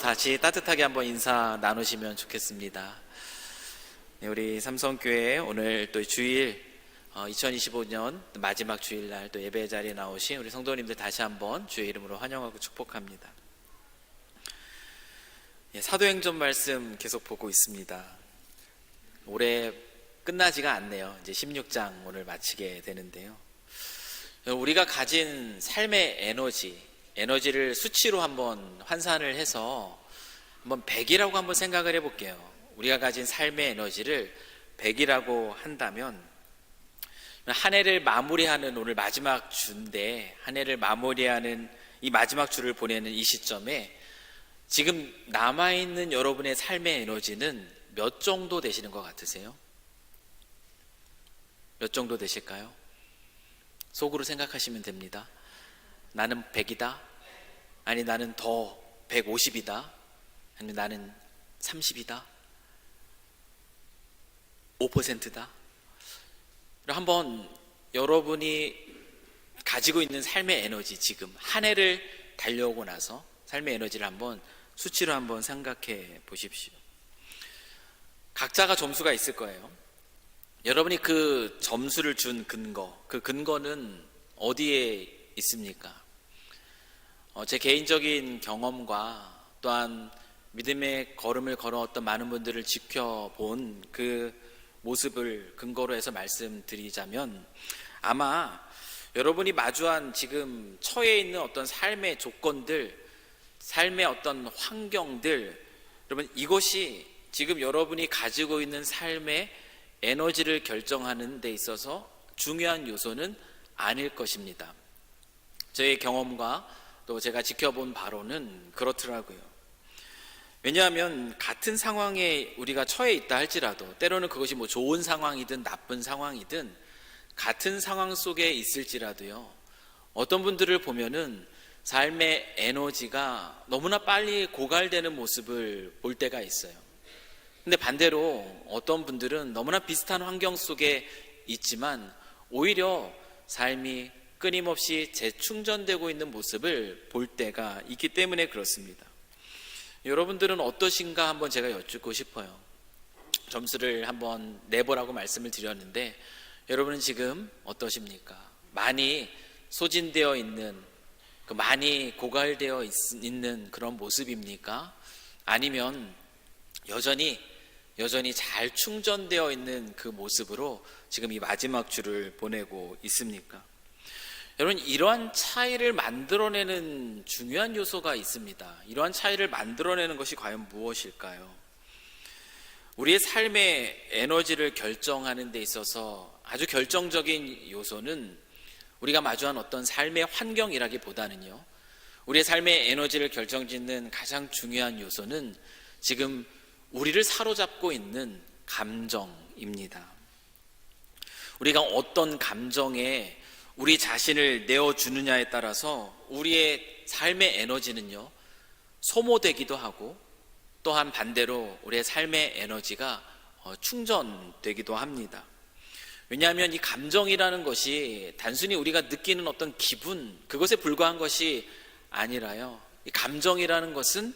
다시 따뜻하게 한번 인사 나누시면 좋겠습니다. 네, 우리 삼성교회 오늘 또 주일 2025년 마지막 주일날 또 예배 자리에 나오신 우리 성도님들 다시 한번 주의 이름으로 환영하고 축복합니다. 사도행전 말씀 계속 보고 있습니다. 올해 끝나지가 않네요. 이제 16장 오늘 마치게 되는데요. 우리가 가진 삶의 에너지를 수치로 한번 환산을 해서 한번 100이라고 한번 생각을 해볼게요. 우리가 가진 삶의 에너지를 100이라고 한다면 한 해를 마무리하는 오늘 마지막 주인데, 한 해를 마무리하는 이 마지막 주를 보내는 이 시점에 지금 남아있는 여러분의 삶의 에너지는 몇 정도 되시는 것 같으세요? 몇 정도 되실까요? 속으로 생각하시면 됩니다. 나는 100이다? 아니 나는 더 150이다? 아니 나는 30이다? 5%다? 한번 여러분이 가지고 있는 삶의 에너지, 지금 한 해를 달려오고 나서 삶의 에너지를 한번 수치로 한번 생각해 보십시오. 각자가 점수가 있을 거예요. 여러분이 그 점수를 준 근거, 그 근거는 어디에 있습니까? 제 개인적인 경험과 또한 믿음의 걸음을 걸어왔던 많은 분들을 지켜본 그 모습을 근거로 해서 말씀드리자면, 아마 여러분이 마주한 지금 처해 있는 어떤 삶의 조건들, 삶의 어떤 환경들, 여러분 이것이 지금 여러분이 가지고 있는 삶의 에너지를 결정하는 데 있어서 중요한 요소는 아닐 것입니다. 저의 경험과 또 제가 지켜본 바로는 그렇더라고요. 왜냐하면 같은 상황에 우리가 처해 있다 할지라도, 때로는 그것이 뭐 좋은 상황이든 나쁜 상황이든 같은 상황 속에 있을지라도요, 어떤 분들을 보면은 삶의 에너지가 너무나 빨리 고갈되는 모습을 볼 때가 있어요. 근데 반대로 어떤 분들은 너무나 비슷한 환경 속에 있지만 오히려 삶이 끊임없이 재충전되고 있는 모습을 볼 때가 있기 때문에 그렇습니다. 여러분들은 어떠신가 한번 제가 여쭙고 싶어요. 점수를 한번 내보라고 말씀을 드렸는데 여러분은 지금 어떠십니까? 많이 소진되어 있는, 많이 고갈되어 있는 그런 모습입니까? 아니면 여전히 잘 충전되어 있는 그 모습으로 지금 이 마지막 주를 보내고 있습니까? 여러분, 이러한 차이를 만들어내는 중요한 요소가 있습니다. 이러한 차이를 만들어내는 것이 과연 무엇일까요? 우리의 삶의 에너지를 결정하는 데 있어서 아주 결정적인 요소는 우리가 마주한 어떤 삶의 환경이라기보다는요, 우리의 삶의 에너지를 결정짓는 가장 중요한 요소는 지금 우리를 사로잡고 있는 감정입니다. 우리가 어떤 감정에 우리 자신을 내어주느냐에 따라서 우리의 삶의 에너지는요, 소모되기도 하고 또한 반대로 우리의 삶의 에너지가 충전되기도 합니다. 왜냐하면 이 감정이라는 것이 단순히 우리가 느끼는 어떤 기분, 그것에 불과한 것이 아니라요, 이 감정이라는 것은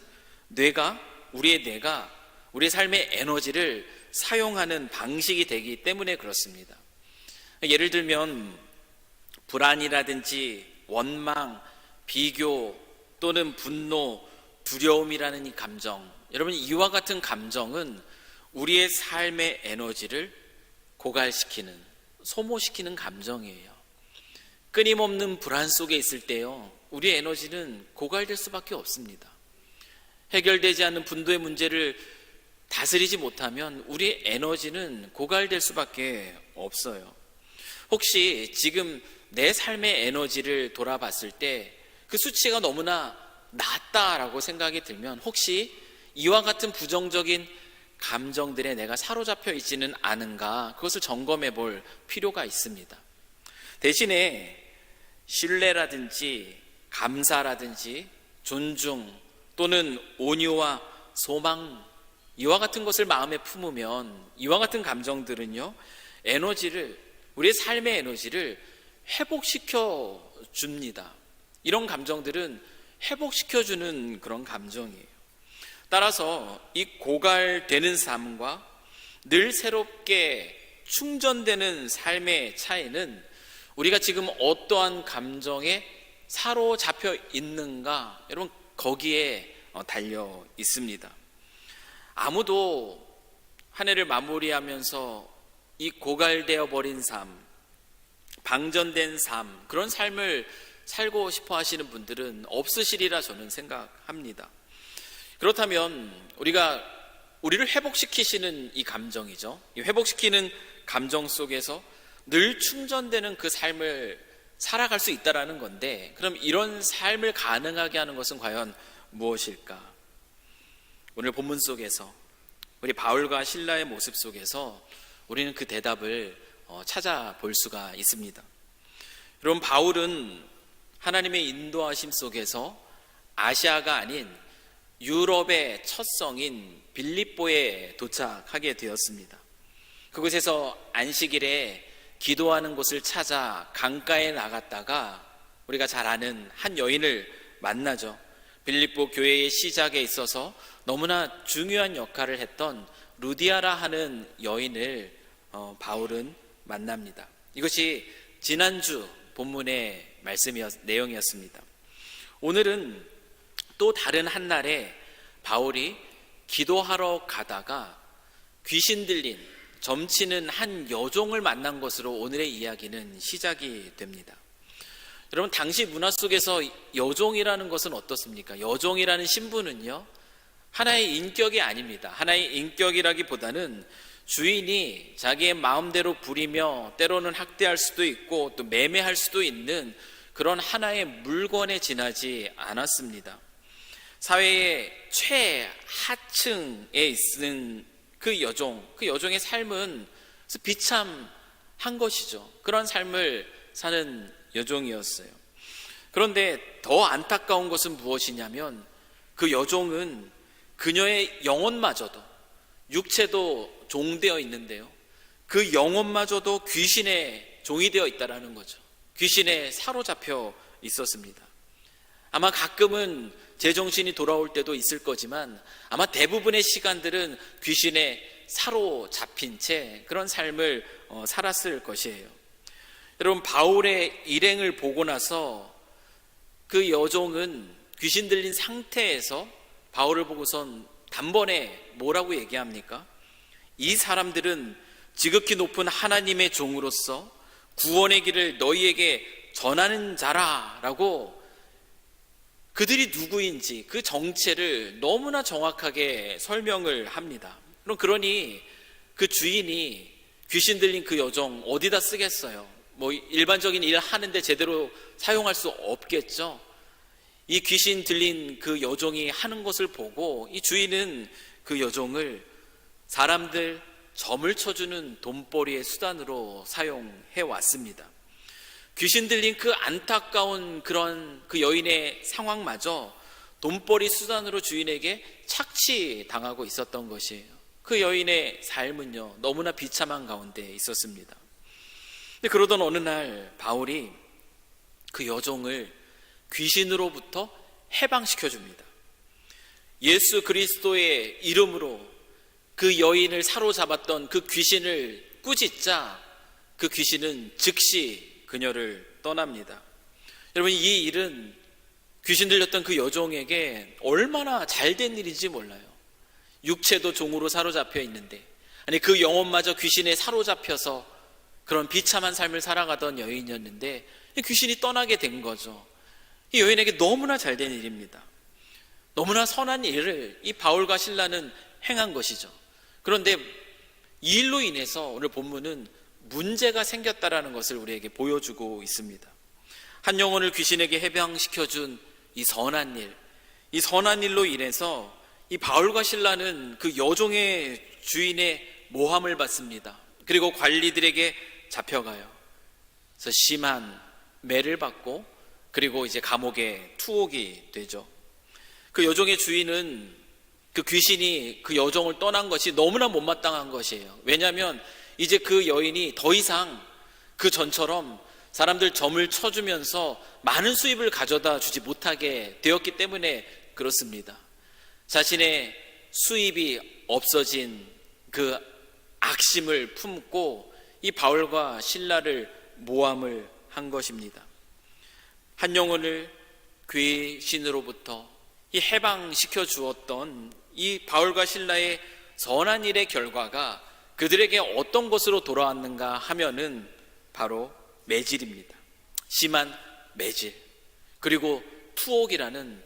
우리의 뇌가 우리의 삶의 에너지를 사용하는 방식이 되기 때문에 그렇습니다. 예를 들면 불안이라든지 원망, 비교 또는 분노, 두려움이라는 이 감정, 여러분 이와 같은 감정은 우리의 삶의 에너지를 고갈시키는, 소모시키는 감정이에요. 끊임없는 불안 속에 있을 때요, 우리의 에너지는 고갈될 수밖에 없습니다. 해결되지 않는 분노의 문제를 다스리지 못하면 우리의 에너지는 고갈될 수밖에 없어요. 혹시 지금 내 삶의 에너지를 돌아봤을 때 그 수치가 너무나 낮다라고 생각이 들면 혹시 이와 같은 부정적인 감정들에 내가 사로잡혀 있지는 않은가, 그것을 점검해 볼 필요가 있습니다. 대신에 신뢰라든지 감사라든지 존중 또는 온유와 소망, 이와 같은 것을 마음에 품으면 이와 같은 감정들은요, 우리의 삶의 에너지를 회복시켜 줍니다. 이런 감정들은 회복시켜주는 그런 감정이에요. 따라서 이 고갈되는 삶과 늘 새롭게 충전되는 삶의 차이는 우리가 지금 어떠한 감정에 사로잡혀 있는가, 여러분 거기에 달려 있습니다. 아무도 한 해를 마무리하면서 이 고갈되어 버린 삶, 방전된 삶, 그런 삶을 살고 싶어 하시는 분들은 없으시리라 저는 생각합니다. 그렇다면 우리를 회복시키시는 이 감정이죠. 이 회복시키는 감정 속에서 늘 충전되는 그 삶을 살아갈 수 있다라는 건데, 그럼 이런 삶을 가능하게 하는 것은 과연 무엇일까? 오늘 본문 속에서 우리 바울과 실라의 모습 속에서 우리는 그 대답을 찾아볼 수가 있습니다. 여러분, 바울은 하나님의 인도하심 속에서 아시아가 아닌 유럽의 첫 성인 빌립보에 도착하게 되었습니다. 그곳에서 안식일에 기도하는 곳을 찾아 강가에 나갔다가 우리가 잘 아는 한 여인을 만나죠. 빌립보 교회의 시작에 있어서 너무나 중요한 역할을 했던 루디아라 하는 여인을 바울은 만납니다. 이것이 지난주 본문의 내용이었습니다. 오늘은 또 다른 한 날에 바울이 기도하러 가다가 귀신 들린 점치는 한 여종을 만난 것으로 오늘의 이야기는 시작이 됩니다. 여러분, 당시 문화 속에서 여종이라는 것은 어떻습니까? 여종이라는 신분은요, 하나의 인격이 아닙니다. 하나의 인격이라기보다는 주인이 자기의 마음대로 부리며 때로는 학대할 수도 있고 또 매매할 수도 있는 그런 하나의 물건에 지나지 않았습니다. 사회의 최하층에 있는 그 여종의 삶은 비참한 것이죠. 그런 삶을 사는 여종이었어요. 그런데 더 안타까운 것은 무엇이냐면 그 여종은 그녀의 영혼마저도, 육체도 종되어 있는데요, 그 영혼마저도 귀신의 종이 되어 있다는 거죠. 귀신에 사로잡혀 있었습니다. 아마 가끔은 제정신이 돌아올 때도 있을 거지만 아마 대부분의 시간들은 귀신에 사로잡힌 채 그런 삶을 살았을 것이에요. 여러분, 바울의 일행을 보고 나서 그 여종은 귀신 들린 상태에서 바울을 보고선 단번에 뭐라고 얘기합니까? 이 사람들은 지극히 높은 하나님의 종으로서 구원의 길을 너희에게 전하는 자라라고 그들이 누구인지 그 정체를 너무나 정확하게 설명을 합니다. 그러니 그 주인이 귀신 들린 그 여종 어디다 쓰겠어요? 일반적인 일 하는데 제대로 사용할 수 없겠죠. 이 귀신 들린 그 여종이 하는 것을 보고 이 주인은 그 여종을 사람들 점을 쳐주는 돈벌이의 수단으로 사용해 왔습니다. 귀신 들린 그 안타까운 그 여인의 상황마저 돈벌이 수단으로 주인에게 착취당하고 있었던 것이에요. 그 여인의 삶은요, 너무나 비참한 가운데 있었습니다. 근데 그러던 어느 날 바울이 그 여종을 귀신으로부터 해방시켜 줍니다. 예수 그리스도의 이름으로 그 여인을 사로잡았던 그 귀신을 꾸짖자 그 귀신은 즉시 그녀를 떠납니다. 여러분, 이 일은 귀신 들렸던 그 여종에게 얼마나 잘된 일인지 몰라요. 육체도 종으로 사로잡혀 있는데, 아니 그 영혼마저 귀신에 사로잡혀서 그런 비참한 삶을 살아가던 여인이었는데 귀신이 떠나게 된 거죠. 이 여인에게 너무나 잘된 일입니다. 너무나 선한 일을 이 바울과 실라는 행한 것이죠. 그런데 이 일로 인해서 오늘 본문은 문제가 생겼다라는 것을 우리에게 보여주고 있습니다. 한 영혼을 귀신에게 해방시켜준 이 선한 일, 이 선한 일로 인해서 이 바울과 실라는 그 여종의 주인의 모함을 받습니다. 그리고 관리들에게 잡혀가요. 그래서 심한 매를 받고 그리고 이제 감옥에 투옥이 되죠. 그 여종의 주인은 그 귀신이 그 여종을 떠난 것이 너무나 못마땅한 것이에요. 왜냐하면 이제 그 여인이 더 이상 그 전처럼 사람들 점을 쳐주면서 많은 수입을 가져다 주지 못하게 되었기 때문에 그렇습니다. 자신의 수입이 없어진 그 악심을 품고 이 바울과 실라를 모함을 한 것입니다. 한 영혼을 귀신으로부터 이 해방시켜 주었던 이 바울과 실라의 선한 일의 결과가 그들에게 어떤 것으로 돌아왔는가 하면은 바로 매질입니다. 심한 매질, 그리고 투옥이라는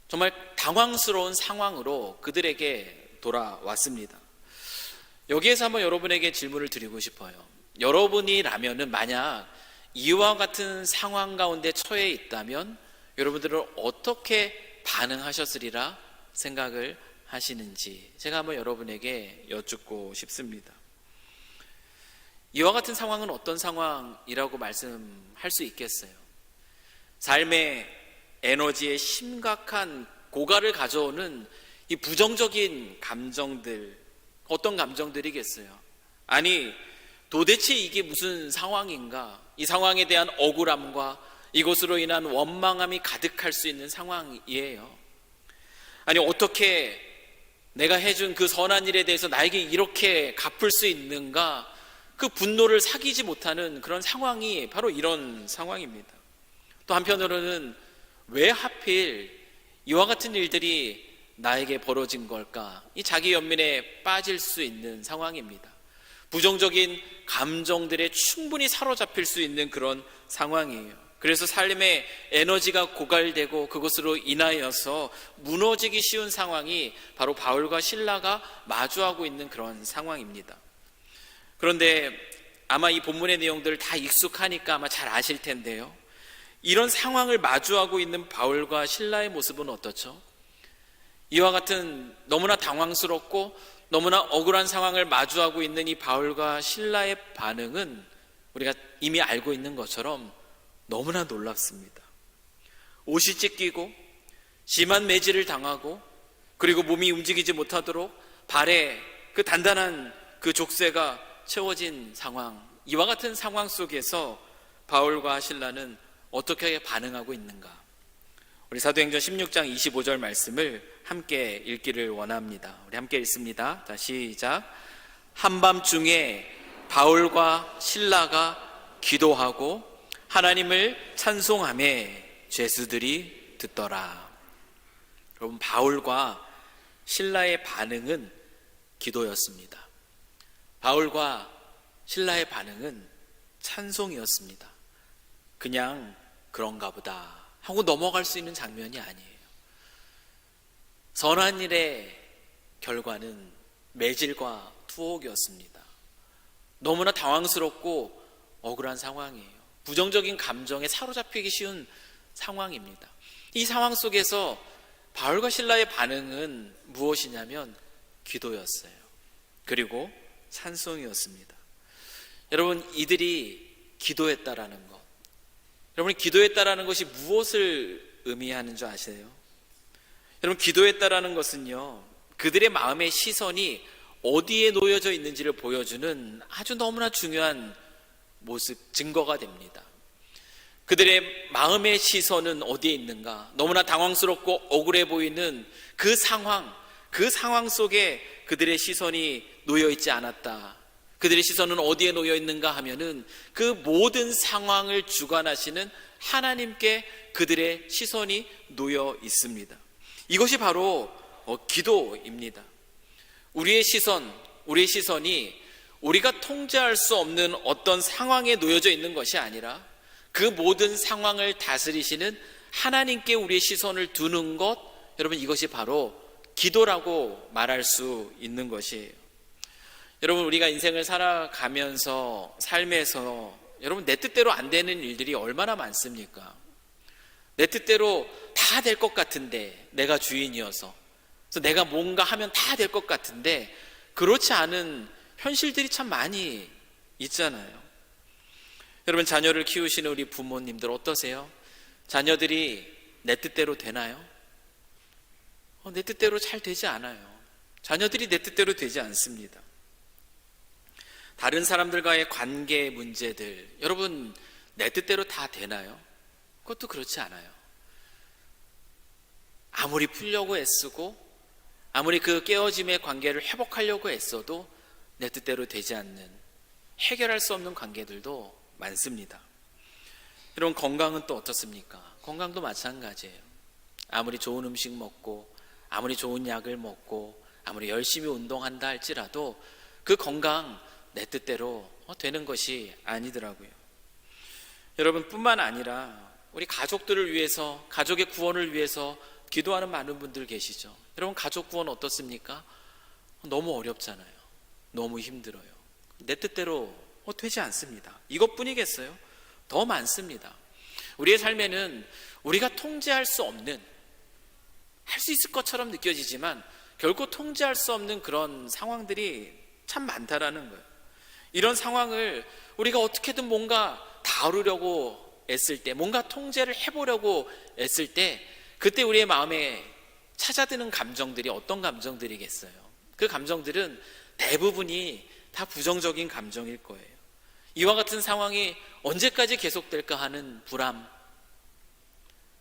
정말 당황스러운 상황으로 그들에게 돌아왔습니다. 여기에서 한번 여러분에게 질문을 드리고 싶어요. 여러분이라면은 만약 이와 같은 상황 가운데 처해 있다면 여러분들은 어떻게 반응하셨으리라 생각을 하시는지 제가 한번 여러분에게 여쭙고 싶습니다. 이와 같은 상황은 어떤 상황이라고 말씀할 수 있겠어요? 삶의 에너지에 심각한 고갈을 가져오는 이 부정적인 감정들, 어떤 감정들이겠어요? 아니, 도대체 이게 무슨 상황인가? 이 상황에 대한 억울함과 이것으로 인한 원망함이 가득할 수 있는 상황이에요. 아니, 어떻게 내가 해준 그 선한 일에 대해서 나에게 이렇게 갚을 수 있는가? 그 분노를 사귀지 못하는 그런 상황이 바로 이런 상황입니다. 또 한편으로는 왜 하필 이와 같은 일들이 나에게 벌어진 걸까? 이 자기 연민에 빠질 수 있는 상황입니다. 부정적인 감정들에 충분히 사로잡힐 수 있는 그런 상황이에요. 그래서 삶의 에너지가 고갈되고 그것으로 인하여서 무너지기 쉬운 상황이 바로 바울과 실라가 마주하고 있는 그런 상황입니다. 그런데 아마 이 본문의 내용들을 다 익숙하니까 아마 잘 아실 텐데요, 이런 상황을 마주하고 있는 바울과 실라의 모습은 어떻죠? 이와 같은 너무나 당황스럽고 너무나 억울한 상황을 마주하고 있는 이 바울과 실라의 반응은 우리가 이미 알고 있는 것처럼 너무나 놀랍습니다. 옷이 찢기고 심한 매질을 당하고 그리고 몸이 움직이지 못하도록 발에 그 단단한 그 족쇄가 채워진 상황, 이와 같은 상황 속에서 바울과 실라는 어떻게 반응하고 있는가? 우리 사도행전 16장 25절 말씀을 함께 읽기를 원합니다. 우리 함께 읽습니다. 자, 시작. 한밤중에 바울과 실라가 기도하고 하나님을 찬송하며 죄수들이 듣더라. 여러분, 바울과 실라의 반응은 기도였습니다. 바울과 실라의 반응은 찬송이었습니다. 그냥 그런가 보다 하고 넘어갈 수 있는 장면이 아니에요. 선한 일의 결과는 매질과 투옥이었습니다. 너무나 당황스럽고 억울한 상황이에요. 부정적인 감정에 사로잡히기 쉬운 상황입니다. 이 상황 속에서 바울과 실라의 반응은 무엇이냐면 기도였어요. 그리고 찬송이었습니다. 여러분, 이들이 기도했다라는 것, 여러분이 기도했다라는 것이 무엇을 의미하는 줄 아세요? 여러분, 기도했다라는 것은요, 그들의 마음의 시선이 어디에 놓여져 있는지를 보여주는 아주 너무나 중요한 모습, 증거가 됩니다. 그들의 마음의 시선은 어디에 있는가? 너무나 당황스럽고 억울해 보이는 그 상황 속에 그들의 시선이 놓여 있지 않았다. 그들의 시선은 어디에 놓여 있는가 하면은 그 모든 상황을 주관하시는 하나님께 그들의 시선이 놓여 있습니다. 이것이 바로 기도입니다. 우리의 시선이 우리가 통제할 수 없는 어떤 상황에 놓여져 있는 것이 아니라 그 모든 상황을 다스리시는 하나님께 우리의 시선을 두는 것, 여러분, 이것이 바로 기도라고 말할 수 있는 것이에요. 여러분, 우리가 인생을 살아가면서 삶에서 여러분, 내 뜻대로 안 되는 일들이 얼마나 많습니까? 내 뜻대로 다 될 것 같은데, 내가 주인이어서, 그래서 내가 뭔가 하면 다 될 것 같은데 그렇지 않은 현실들이 참 많이 있잖아요. 여러분, 자녀를 키우시는 우리 부모님들 어떠세요? 자녀들이 내 뜻대로 되나요? 내 뜻대로 잘 되지 않아요. 자녀들이 내 뜻대로 되지 않습니다. 다른 사람들과의 관계 문제들, 여러분, 내 뜻대로 다 되나요? 그것도 그렇지 않아요. 아무리 풀려고 애쓰고 아무리 그 깨어짐의 관계를 회복하려고 애써도 내 뜻대로 되지 않는, 해결할 수 없는 관계들도 많습니다. 여러분, 건강은 또 어떻습니까? 건강도 마찬가지예요. 아무리 좋은 음식 먹고, 아무리 좋은 약을 먹고, 아무리 열심히 운동한다 할지라도 그 건강 내 뜻대로 되는 것이 아니더라고요. 여러분, 뿐만 아니라 우리 가족들을 위해서, 가족의 구원을 위해서 기도하는 많은 분들 계시죠. 여러분, 가족 구원 어떻습니까? 너무 어렵잖아요. 너무 힘들어요. 내 뜻대로 되지 않습니다. 이것뿐이겠어요? 더 많습니다. 우리의 삶에는 우리가 통제할 수 없는, 할 수 있을 것처럼 느껴지지만 결코 통제할 수 없는 그런 상황들이 참 많다라는 거예요. 이런 상황을 우리가 어떻게든 뭔가 다루려고 애쓸 때, 뭔가 통제를 해보려고 애쓸 때, 그때 우리의 마음에 찾아드는 감정들이 어떤 감정들이겠어요? 그 감정들은 대부분이 다 부정적인 감정일 거예요. 이와 같은 상황이 언제까지 계속될까 하는 불안,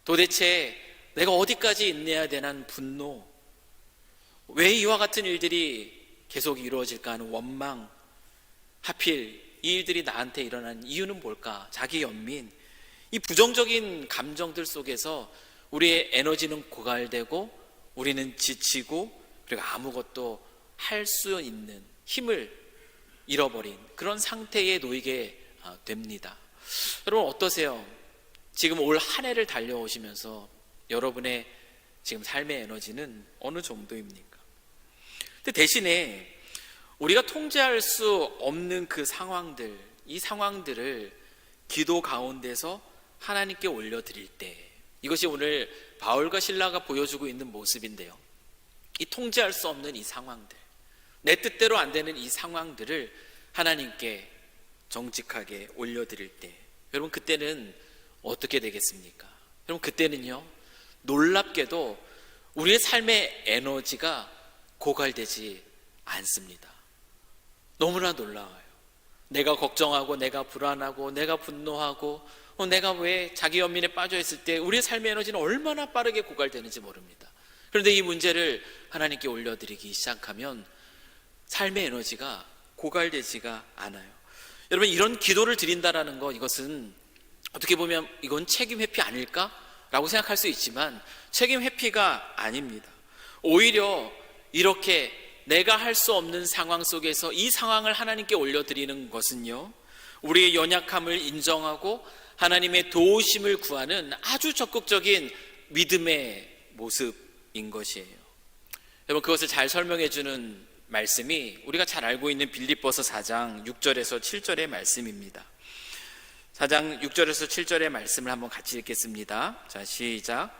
도대체 내가 어디까지 인내해야 되는 분노, 왜 이와 같은 일들이 계속 이루어질까 하는 원망, 하필 이 일들이 나한테 일어난 이유는 뭘까? 자기 연민, 이 부정적인 감정들 속에서 우리의 에너지는 고갈되고 우리는 지치고, 그리고 아무것도 할 수 있는 힘을 잃어버린 그런 상태에 놓이게 됩니다. 여러분, 어떠세요? 지금 올 한 해를 달려오시면서 여러분의 지금 삶의 에너지는 어느 정도입니까? 근데 대신에 우리가 통제할 수 없는 그 상황들, 이 상황들을 기도 가운데서 하나님께 올려드릴 때, 이것이 오늘 바울과 실라가 보여주고 있는 모습인데요. 이 통제할 수 없는 이 상황들, 내 뜻대로 안 되는 이 상황들을 하나님께 정직하게 올려드릴 때, 여러분, 그때는 어떻게 되겠습니까? 여러분, 그때는요, 놀랍게도 우리의 삶의 에너지가 고갈되지 않습니다. 너무나 놀라워요. 내가 걱정하고, 내가 불안하고, 내가 분노하고, 내가 왜 자기 연민에 빠져 있을 때 우리의 삶의 에너지는 얼마나 빠르게 고갈되는지 모릅니다. 그런데 이 문제를 하나님께 올려드리기 시작하면 삶의 에너지가 고갈되지가 않아요. 여러분, 이런 기도를 드린다라는 거, 이것은 어떻게 보면 이건 책임 회피 아닐까라고 생각할 수 있지만 책임 회피가 아닙니다. 오히려 이렇게 내가 할 수 없는 상황 속에서 이 상황을 하나님께 올려드리는 것은요, 우리의 연약함을 인정하고 하나님의 도우심을 구하는 아주 적극적인 믿음의 모습인 것이에요. 여러분, 그것을 잘 설명해 주는 말씀이 우리가 잘 알고 있는 빌립보서 4장 6절에서 7절의 말씀입니다. 4장 6절에서 7절의 말씀을 한번 같이 읽겠습니다. 자, 시작.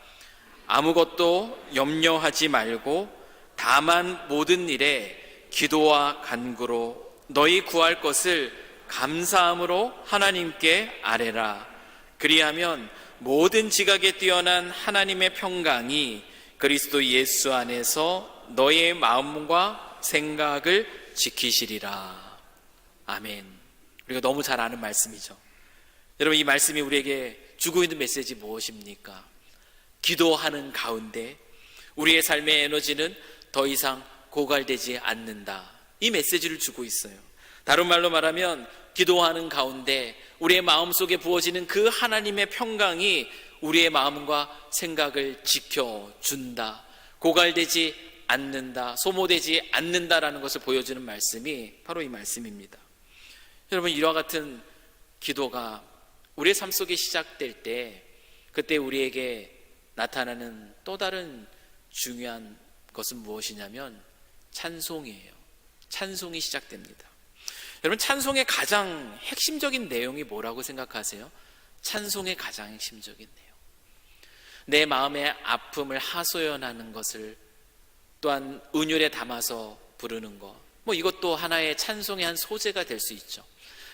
아무것도 염려하지 말고 다만 모든 일에 기도와 간구로 너희 구할 것을 감사함으로 하나님께 아뢰라. 그리하면 모든 지각에 뛰어난 하나님의 평강이 그리스도 예수 안에서 너의 마음과 생각을 지키시리라. 아멘. 우리가 너무 잘 아는 말씀이죠. 여러분, 이 말씀이 우리에게 주고 있는 메시지 무엇입니까? 기도하는 가운데 우리의 삶의 에너지는 더 이상 고갈되지 않는다, 이 메시지를 주고 있어요. 다른 말로 말하면 기도하는 가운데 우리의 마음속에 부어지는 그 하나님의 평강이 우리의 마음과 생각을 지켜준다, 고갈되지 않는다, 소모되지 않는다라는 것을 보여주는 말씀이 바로 이 말씀입니다. 여러분, 이와 같은 기도가 우리의 삶 속에 시작될 때, 그때 우리에게 나타나는 또 다른 중요한 것은 무엇이냐면 찬송이에요. 찬송이 시작됩니다. 여러분, 찬송의 가장 핵심적인 내용이 뭐라고 생각하세요? 찬송의 가장 핵심적인 내용, 내 마음의 아픔을 하소연하는 것을 또한 은율에 담아서 부르는 것, 이것도 하나의 찬송의 한 소재가 될 수 있죠.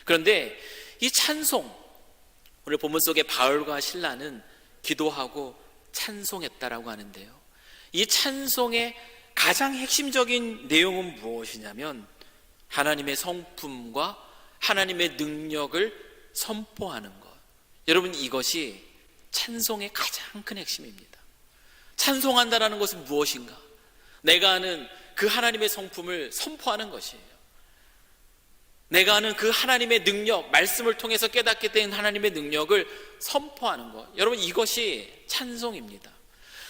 그런데 이 찬송, 오늘 본문 속에 바울과 실라는 기도하고 찬송했다라고 하는데요, 이 찬송의 가장 핵심적인 내용은 무엇이냐면 하나님의 성품과 하나님의 능력을 선포하는 것. 여러분, 이것이 찬송의 가장 큰 핵심입니다. 찬송한다라는 것은 무엇인가? 내가 아는 그 하나님의 성품을 선포하는 것이에요. 내가 아는 그 하나님의 능력, 말씀을 통해서 깨닫게 된 하나님의 능력을 선포하는 것. 여러분, 이것이 찬송입니다.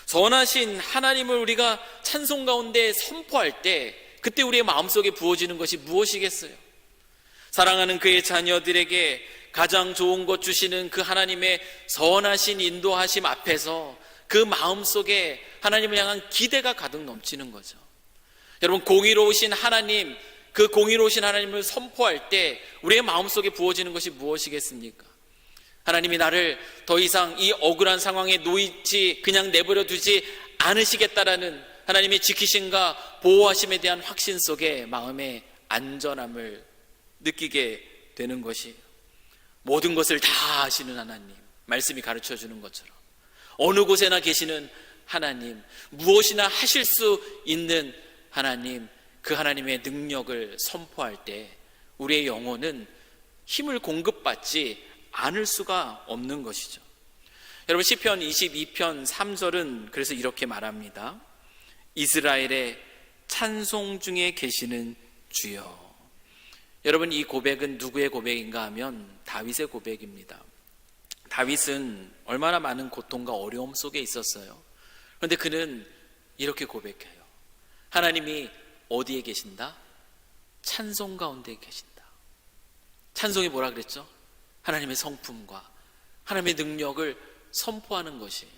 선하신 하나님을 우리가 찬송 가운데 선포할 때 그때 우리의 마음속에 부어지는 것이 무엇이겠어요? 사랑하는 그의 자녀들에게 가장 좋은 것 주시는 그 하나님의 선하신 인도하심 앞에서 그 마음속에 하나님을 향한 기대가 가득 넘치는 거죠. 여러분, 공의로우신 하나님, 그 공의로우신 하나님을 선포할 때 우리의 마음속에 부어지는 것이 무엇이겠습니까? 하나님이 나를 더 이상 이 억울한 상황에 놓이지 그냥 내버려 두지 않으시겠다라는 하나님의 지키심과 보호하심에 대한 확신 속에 마음의 안전함을 느끼게 되는 것이, 모든 것을 다 아시는 하나님, 말씀이 가르쳐 주는 것처럼 어느 곳에나 계시는 하나님, 무엇이나 하실 수 있는 하나님, 그 하나님의 능력을 선포할 때 우리의 영혼은 힘을 공급받지 않을 수가 없는 것이죠. 여러분, 시편 22편 3절은 그래서 이렇게 말합니다. 이스라엘의 찬송 중에 계시는 주여. 여러분, 이 고백은 누구의 고백인가 하면 다윗의 고백입니다. 다윗은 얼마나 많은 고통과 어려움 속에 있었어요. 그런데 그는 이렇게 고백해요. 하나님이 어디에 계신다? 찬송 가운데 계신다. 찬송이 뭐라 그랬죠? 하나님의 성품과 하나님의 능력을 선포하는 것이에요.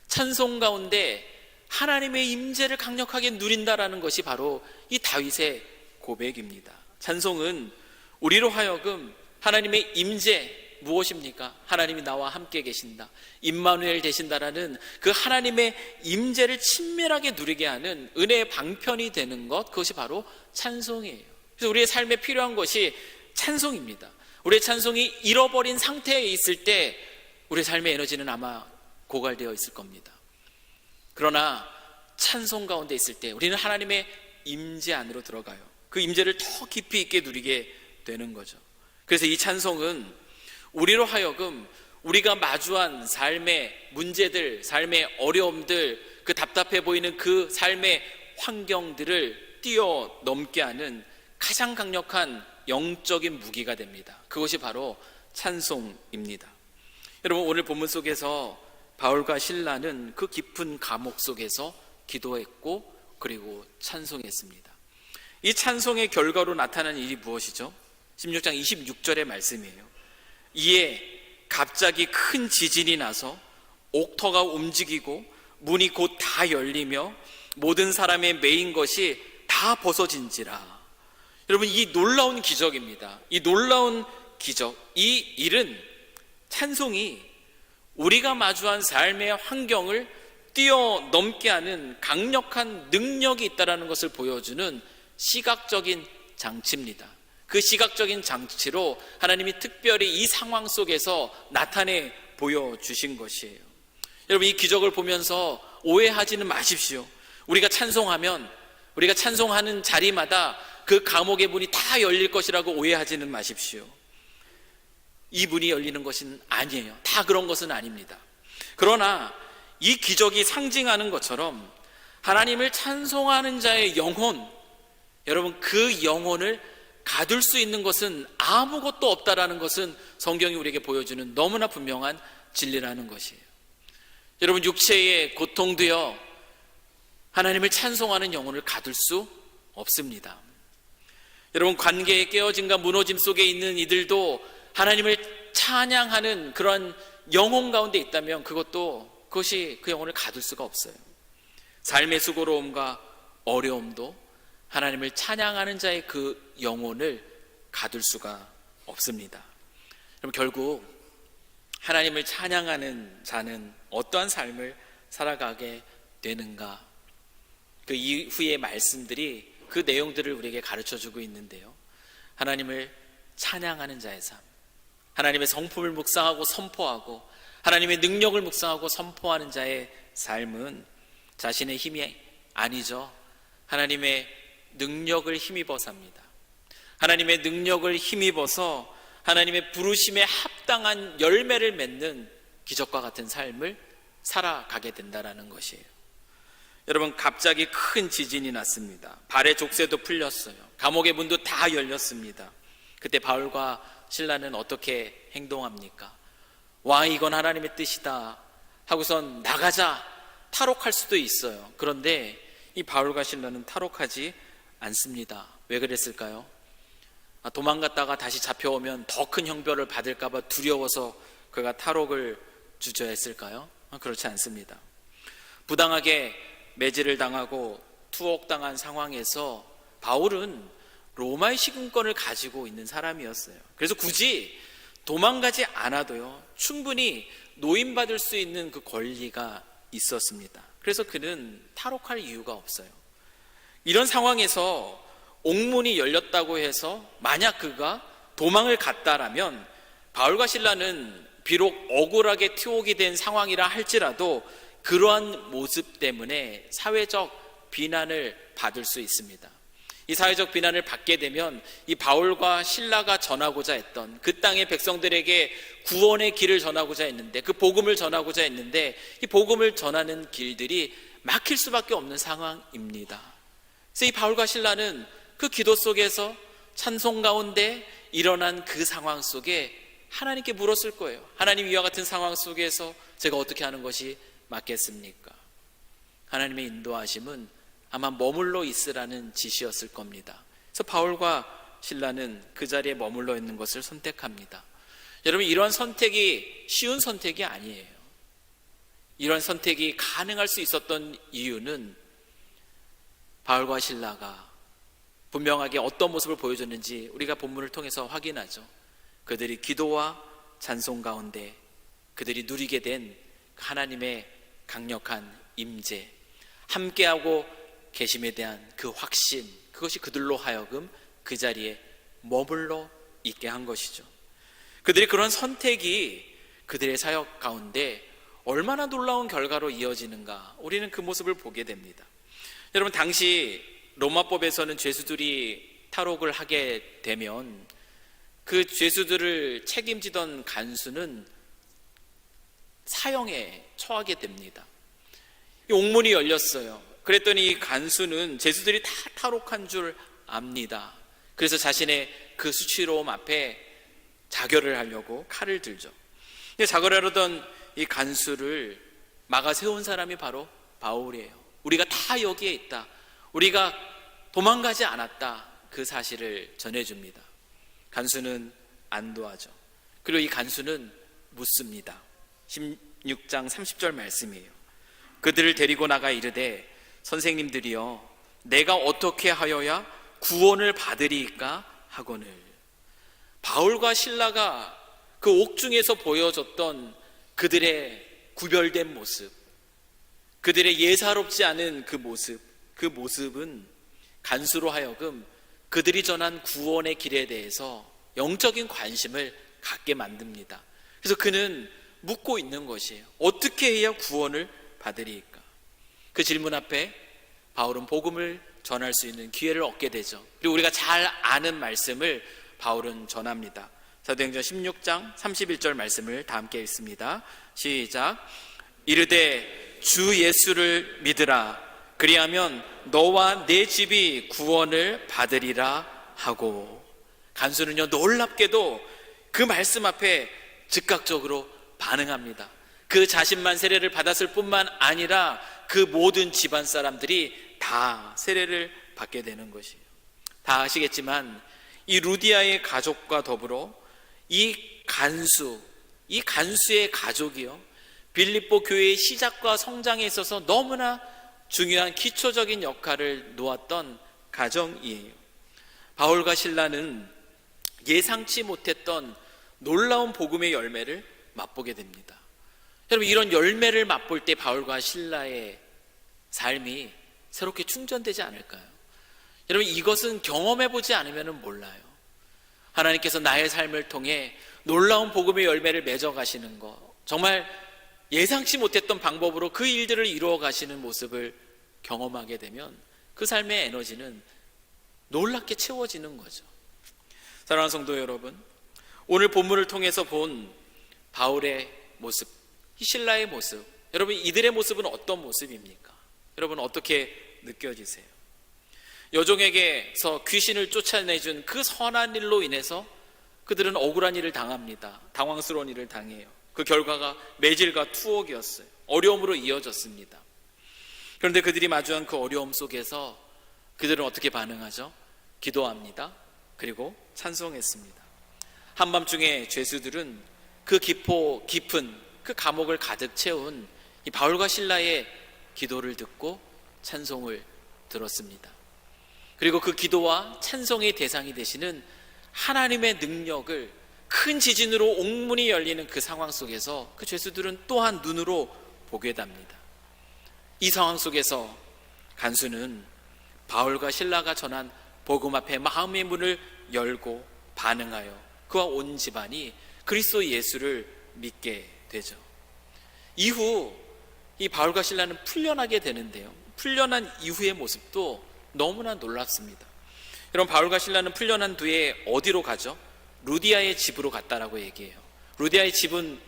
찬송 가운데 하나님의 임재를 강력하게 누린다라는 것이 바로 이 다윗의 고백입니다. 찬송은 우리로 하여금 하나님의 임재, 무엇입니까? 하나님이 나와 함께 계신다, 임마누엘 되신다라는 그 하나님의 임재를 친밀하게 누리게 하는 은혜의 방편이 되는 것, 그것이 바로 찬송이에요. 그래서 우리의 삶에 필요한 것이 찬송입니다. 우리의 찬송이 잃어버린 상태에 있을 때 우리의 삶의 에너지는 아마 고갈되어 있을 겁니다. 그러나 찬송 가운데 있을 때 우리는 하나님의 임재 안으로 들어가요. 그 임재를 더 깊이 있게 누리게 되는 거죠. 그래서 이 찬송은 우리로 하여금 우리가 마주한 삶의 문제들, 삶의 어려움들, 그 답답해 보이는 그 삶의 환경들을 뛰어넘게 하는 가장 강력한 영적인 무기가 됩니다. 그것이 바로 찬송입니다. 여러분, 오늘 본문 속에서 바울과 실라는 그 깊은 감옥 속에서 기도했고 그리고 찬송했습니다. 이 찬송의 결과로 나타난 일이 무엇이죠? 16장 26절의 말씀이에요. 이에 갑자기 큰 지진이 나서 옥터가 움직이고 문이 곧 다 열리며 모든 사람의 매인 것이 다 벗어진지라. 여러분, 이 놀라운 기적입니다. 이 놀라운 기적, 이 일은, 찬송이 우리가 마주한 삶의 환경을 뛰어넘게 하는 강력한 능력이 있다는 것을 보여주는 시각적인 장치입니다. 그 시각적인 장치로 하나님이 특별히 이 상황 속에서 나타내 보여주신 것이에요. 여러분, 이 기적을 보면서 오해하지는 마십시오. 우리가 찬송하면, 우리가 찬송하는 자리마다 그 감옥의 문이 다 열릴 것이라고 오해하지는 마십시오. 이 문이 열리는 것은 아니에요. 다 그런 것은 아닙니다. 그러나 이 기적이 상징하는 것처럼 하나님을 찬송하는 자의 영혼, 여러분, 그 영혼을 가둘 수 있는 것은 아무것도 없다라는 것은 성경이 우리에게 보여주는 너무나 분명한 진리라는 것이에요. 여러분, 육체에 고통되어 하나님을 찬송하는 영혼을 가둘 수 없습니다. 여러분, 관계의 깨어짐과 무너짐 속에 있는 이들도 하나님을 찬양하는 그런 영혼 가운데 있다면 그것이 그 영혼을 가둘 수가 없어요. 삶의 수고로움과 어려움도 하나님을 찬양하는 자의 그 영혼을 가둘 수가 없습니다. 그럼 결국 하나님을 찬양하는 자는 어떠한 삶을 살아가게 되는가? 그 이후의 말씀들이 그 내용들을 우리에게 가르쳐주고 있는데요. 하나님을 찬양하는 자의 삶, 하나님의 성품을 묵상하고 선포하고 하나님의 능력을 묵상하고 선포하는 자의 삶은 자신의 힘이 아니죠. 하나님의 능력을 힘입어 삽니다. 하나님의 능력을 힘입어서 하나님의 부르심에 합당한 열매를 맺는 기적과 같은 삶을 살아가게 된다는 것이에요. 여러분, 갑자기 큰 지진이 났습니다. 발의 족쇄도 풀렸어요. 감옥의 문도 다 열렸습니다. 그때 바울과 실라는 어떻게 행동합니까? 와, 이건 하나님의 뜻이다 하고선 나가자 탈옥할 수도 있어요. 그런데 이 바울과 실라는 탈옥하지 않습니다. 왜 그랬을까요? 도망갔다가 다시 잡혀오면 더 큰 형벌을 받을까 봐 두려워서 그가 탈옥을 주저했을까요? 그렇지 않습니다. 부당하게 매질을 당하고 투옥당한 상황에서 바울은 로마의 시군권을 가지고 있는 사람이었어요. 그래서 굳이 도망가지 않아도요, 충분히 노임받을 수 있는 그 권리가 있었습니다. 그래서 그는 탈옥할 이유가 없어요. 이런 상황에서 옥문이 열렸다고 해서 만약 그가 도망을 갔다라면 바울과 실라는 비록 억울하게 투옥이 된 상황이라 할지라도 그러한 모습 때문에 사회적 비난을 받을 수 있습니다. 이 사회적 비난을 받게 되면 이 바울과 실라가 전하고자 했던 그 땅의 백성들에게 구원의 길을 전하고자 했는데, 그 복음을 전하고자 했는데 이 복음을 전하는 길들이 막힐 수밖에 없는 상황입니다. 그래서 이 바울과 실라는 그 기도 속에서 찬송 가운데 일어난 그 상황 속에 하나님께 물었을 거예요. 하나님, 이와 같은 상황 속에서 제가 어떻게 하는 것이 맞겠습니까? 하나님의 인도하심은 아마 머물러 있으라는 지시였을 겁니다. 그래서 바울과 실라는 그 자리에 머물러 있는 것을 선택합니다. 여러분, 이런 선택이 쉬운 선택이 아니에요. 이런 선택이 가능할 수 있었던 이유는 바울과 실라가 분명하게 어떤 모습을 보여줬는지 우리가 본문을 통해서 확인하죠. 그들이 기도와 찬송 가운데 그들이 누리게 된 하나님의 강력한 임재, 함께하고 계심에 대한 그 확신, 그것이 그들로 하여금 그 자리에 머물러 있게 한 것이죠. 그들이 그런 선택이 그들의 사역 가운데 얼마나 놀라운 결과로 이어지는가, 우리는 그 모습을 보게 됩니다. 여러분, 당시 로마법에서는 죄수들이 탈옥을 하게 되면 그 죄수들을 책임지던 간수는 사형에 처하게 됩니다. 옥문이 열렸어요. 그랬더니 이 간수는 죄수들이 다 탈옥한 줄 압니다. 그래서 자신의 그 수치로움 앞에 자결을 하려고 칼을 들죠. 근데 자결하려던 이 간수를 막아 세운 사람이 바로 바울이에요. 우리가 다 여기에 있다, 우리가 도망가지 않았다, 그 사실을 전해줍니다. 간수는 안도하죠. 그리고 이 간수는 묻습니다. 16장 30절 말씀이에요. 그들을 데리고 나가 이르되 선생님들이여, 내가 어떻게 하여야 구원을 받으리이까 하거늘. 바울과 실라가 그 옥중에서 보여줬던 그들의 구별된 모습, 그들의 예사롭지 않은 그 모습은 간수로 하여금 그들이 전한 구원의 길에 대해서 영적인 관심을 갖게 만듭니다. 그래서 그는 묻고 있는 것이에요. 어떻게 해야 구원을 받으리까? 그 질문 앞에 바울은 복음을 전할 수 있는 기회를 얻게 되죠. 그리고 우리가 잘 아는 말씀을 바울은 전합니다. 사도행전 16장 31절 말씀을 다 함께 읽습니다. 시작. 이르되 주 예수를 믿으라, 그리하면 너와 내 집이 구원을 받으리라 하고. 간수는요, 놀랍게도 그 말씀 앞에 즉각적으로 반응합니다. 그 자신만 세례를 받았을 뿐만 아니라 그 모든 집안 사람들이 다 세례를 받게 되는 것이에요. 다 아시겠지만 이 루디아의 가족과 더불어 이 간수의 가족이요, 빌립보 교회의 시작과 성장에 있어서 너무나 중요한 기초적인 역할을 놓았던 가정이에요. 바울과 실라는 예상치 못했던 놀라운 복음의 열매를 맛보게 됩니다. 여러분, 이런 열매를 맛볼 때 바울과 실라의 삶이 새롭게 충전되지 않을까요? 여러분, 이것은 경험해보지 않으면 몰라요. 하나님께서 나의 삶을 통해 놀라운 복음의 열매를 맺어가시는 것, 정말 예상치 못했던 방법으로 그 일들을 이루어 가시는 모습을 경험하게 되면 그 삶의 에너지는 놀랍게 채워지는 거죠. 사랑하는 성도 여러분, 오늘 본문을 통해서 본 바울의 모습, 신라의 모습, 여러분, 이들의 모습은 어떤 모습입니까? 여러분 어떻게 느껴지세요? 여종에게서 귀신을 쫓아내준 그 선한 일로 인해서 그들은 억울한 일을 당합니다. 당황스러운 일을 당해요. 그 결과가 매질과 투옥이었어요. 어려움으로 이어졌습니다. 그런데 그들이 마주한 그 어려움 속에서 그들은 어떻게 반응하죠? 기도합니다. 그리고 찬송했습니다. 한밤중에 죄수들은 그 깊은 그 감옥을 가득 채운 이 바울과 실라의 기도를 듣고 찬송을 들었습니다. 그리고 그 기도와 찬송의 대상이 되시는 하나님의 능력을 큰 지진으로 옥문이 열리는 그 상황 속에서 그 죄수들은 또한 눈으로 보게 됩니다. 이 상황 속에서 간수는 바울과 실라가 전한 복음 앞에 마음의 문을 열고 반응하여 그와 온 집안이 그리스도 예수를 믿게 되죠. 이후 이 바울과 실라는 풀려나게 되는데요, 풀려난 이후의 모습도 너무나 놀랍습니다. 여러분, 바울과 실라는 풀려난 뒤에 어디로 가죠? 루디아의 집으로 갔다라고 얘기해요. 루디아의 집은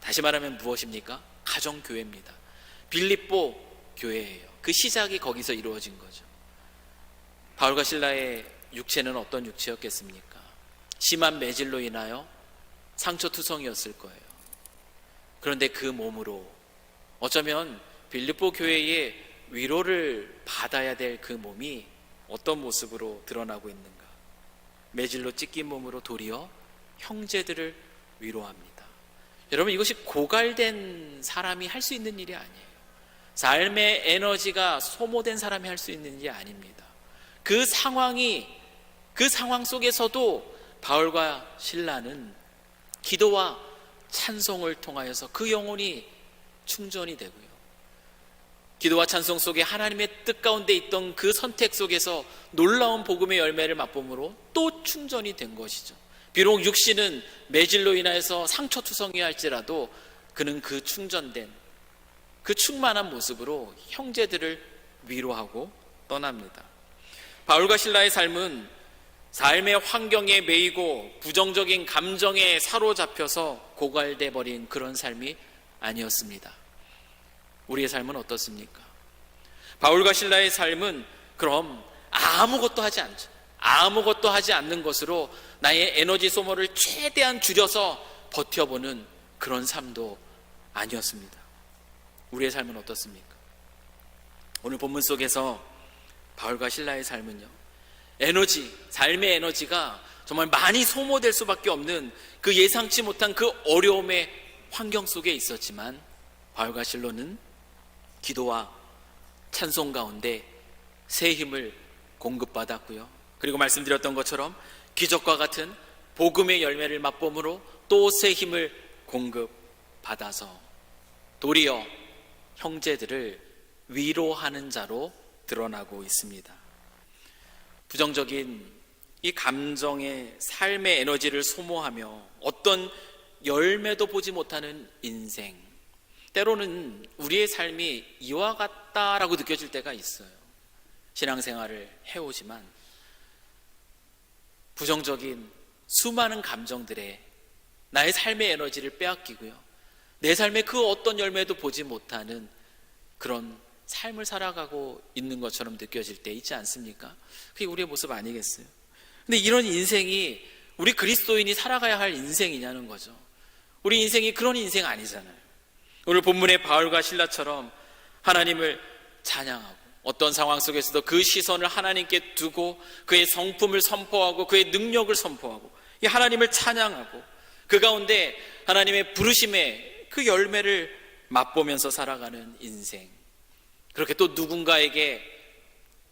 다시 말하면 무엇입니까? 가정교회입니다. 빌립보 교회예요. 그 시작이 거기서 이루어진 거죠. 바울과 실라의 육체는 어떤 육체였겠습니까? 심한 매질로 인하여 상처투성이었을 거예요. 그런데 그 몸으로 어쩌면 빌립보 교회의 위로를 받아야 될 그 몸이 어떤 모습으로 드러나고 있는가? 매질로 찢긴 몸으로 도리어 형제들을 위로합니다. 여러분, 이것이 고갈된 사람이 할 수 있는 일이 아니에요. 삶의 에너지가 소모된 사람이 할 수 있는 일이 아닙니다. 그 상황 속에서도 바울과 실라는 기도와 찬송을 통하여서 그 영혼이 충전이 되고요, 기도와 찬송 속에 하나님의 뜻 가운데 있던 그 선택 속에서 놀라운 복음의 열매를 맛봄으로 또 충전이 된 것이죠. 비록 육신은 매질로 인하여서 상처투성이야 할지라도 그는 그 충전된 그 충만한 모습으로 형제들을 위로하고 떠납니다. 바울과 실라의 삶은 삶의 환경에 매이고 부정적인 감정에 사로잡혀서 고갈돼 버린 그런 삶이 아니었습니다. 우리의 삶은 어떻습니까? 바울과 실라의 삶은 그럼 아무것도 하지 않죠. 아무것도 하지 않는 것으로 나의 에너지 소모를 최대한 줄여서 버텨보는 그런 삶도 아니었습니다. 우리의 삶은 어떻습니까? 오늘 본문 속에서 바울과 실라의 삶은요, 삶의 에너지가 정말 많이 소모될 수밖에 없는 그 예상치 못한 그 어려움의 환경 속에 있었지만 바울과 실로는 기도와 찬송 가운데 새 힘을 공급받았고요, 그리고 말씀드렸던 것처럼 기적과 같은 복음의 열매를 맛봄으로 또 새 힘을 공급받아서 도리어 형제들을 위로하는 자로 드러나고 있습니다. 부정적인 이 감정의 삶의 에너지를 소모하며 어떤 열매도 보지 못하는 인생, 때로는 우리의 삶이 이와 같다라고 느껴질 때가 있어요. 신앙생활을 해오지만 부정적인 수많은 감정들에 나의 삶의 에너지를 빼앗기고요, 내 삶의 그 어떤 열매도 보지 못하는 그런 삶을 살아가고 있는 것처럼 느껴질 때 있지 않습니까? 그게 우리의 모습 아니겠어요? 근데 이런 인생이 우리 그리스도인이 살아가야 할 인생이냐는 거죠. 우리 인생이 그런 인생 아니잖아요. 오늘 본문의 바울과 실라처럼 하나님을 찬양하고 어떤 상황 속에서도 그 시선을 하나님께 두고 그의 성품을 선포하고 그의 능력을 선포하고 이 하나님을 찬양하고 그 가운데 하나님의 부르심의 그 열매를 맛보면서 살아가는 인생, 그렇게 또 누군가에게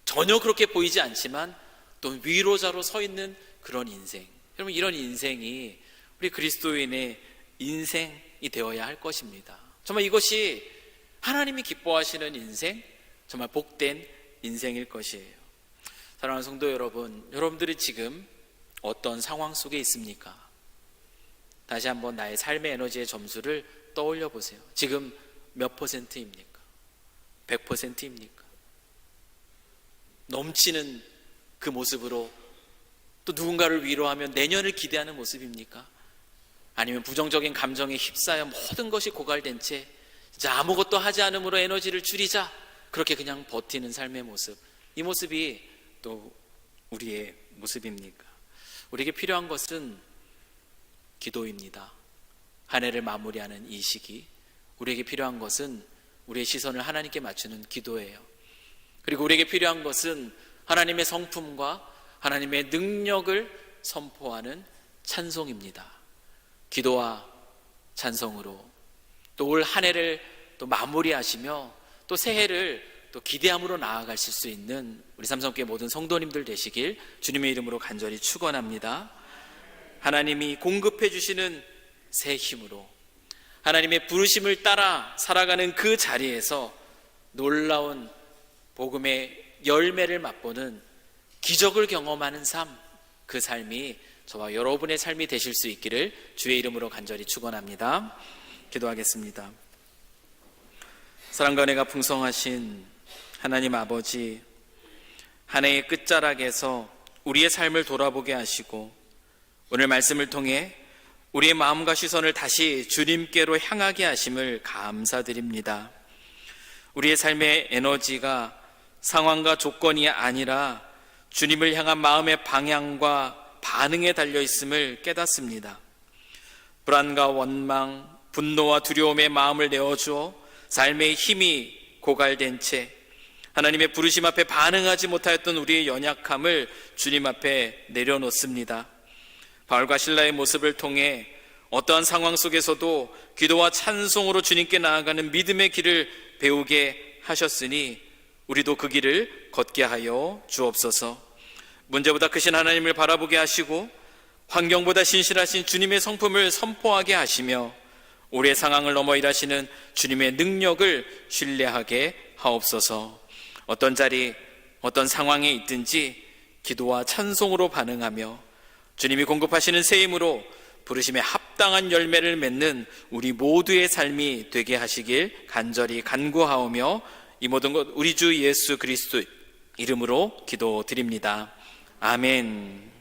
전혀 그렇게 보이지 않지만 또 위로자로 서 있는 그런 인생, 여러분, 이런 인생이 우리 그리스도인의 인생이 되어야 할 것입니다. 정말 이것이 하나님이 기뻐하시는 인생, 정말 복된 인생일 것이에요. 사랑하는 성도 여러분, 여러분들이 지금 어떤 상황 속에 있습니까? 다시 한번 나의 삶의 에너지의 점수를 떠올려 보세요. 지금 몇 %입니까? 100%입니까? 넘치는 그 모습으로 또 누군가를 위로하며 내년을 기대하는 모습입니까? 아니면 부정적인 감정에 휩싸여 모든 것이 고갈된 채 이제 아무것도 하지 않음으로 에너지를 줄이자, 그렇게 그냥 버티는 삶의 모습, 이 모습이 또 우리의 모습입니까? 우리에게 필요한 것은 기도입니다. 한 해를 마무리하는 이 시기, 우리에게 필요한 것은 우리의 시선을 하나님께 맞추는 기도예요. 그리고 우리에게 필요한 것은 하나님의 성품과 하나님의 능력을 선포하는 찬송입니다. 기도와 찬송으로 또 올 한 해를 또 마무리하시며 또 새해를 또 기대함으로 나아가실 수 있는 우리 삼성교회 모든 성도님들 되시길 주님의 이름으로 간절히 축원합니다. 하나님이 공급해 주시는 새 힘으로 하나님의 부르심을 따라 살아가는 그 자리에서 놀라운 복음의 열매를 맛보는 기적을 경험하는 삶, 그 삶이 저와 여러분의 삶이 되실 수 있기를 주의 이름으로 간절히 축원합니다. 기도하겠습니다. 사랑과 은혜가 풍성하신 하나님 아버지, 한 해의 끝자락에서 우리의 삶을 돌아보게 하시고 오늘 말씀을 통해 우리의 마음과 시선을 다시 주님께로 향하게 하심을 감사드립니다. 우리의 삶의 에너지가 상황과 조건이 아니라 주님을 향한 마음의 방향과 반응에 달려 있음을 깨닫습니다. 불안과 원망, 분노와 두려움의 마음을 내어주어 삶의 힘이 고갈된 채 하나님의 부르심 앞에 반응하지 못하였던 우리의 연약함을 주님 앞에 내려놓습니다. 바울과 실라의 모습을 통해 어떠한 상황 속에서도 기도와 찬송으로 주님께 나아가는 믿음의 길을 배우게 하셨으니 우리도 그 길을 걷게 하여 주옵소서. 문제보다 크신 하나님을 바라보게 하시고 환경보다 신실하신 주님의 성품을 선포하게 하시며 우리의 상황을 넘어 일하시는 주님의 능력을 신뢰하게 하옵소서. 어떤 자리, 어떤 상황에 있든지 기도와 찬송으로 반응하며 주님이 공급하시는 새 힘으로 부르심에 합당한 열매를 맺는 우리 모두의 삶이 되게 하시길 간절히 간구하오며 이 모든 것 우리 주 예수 그리스도 이름으로 기도드립니다. 아멘.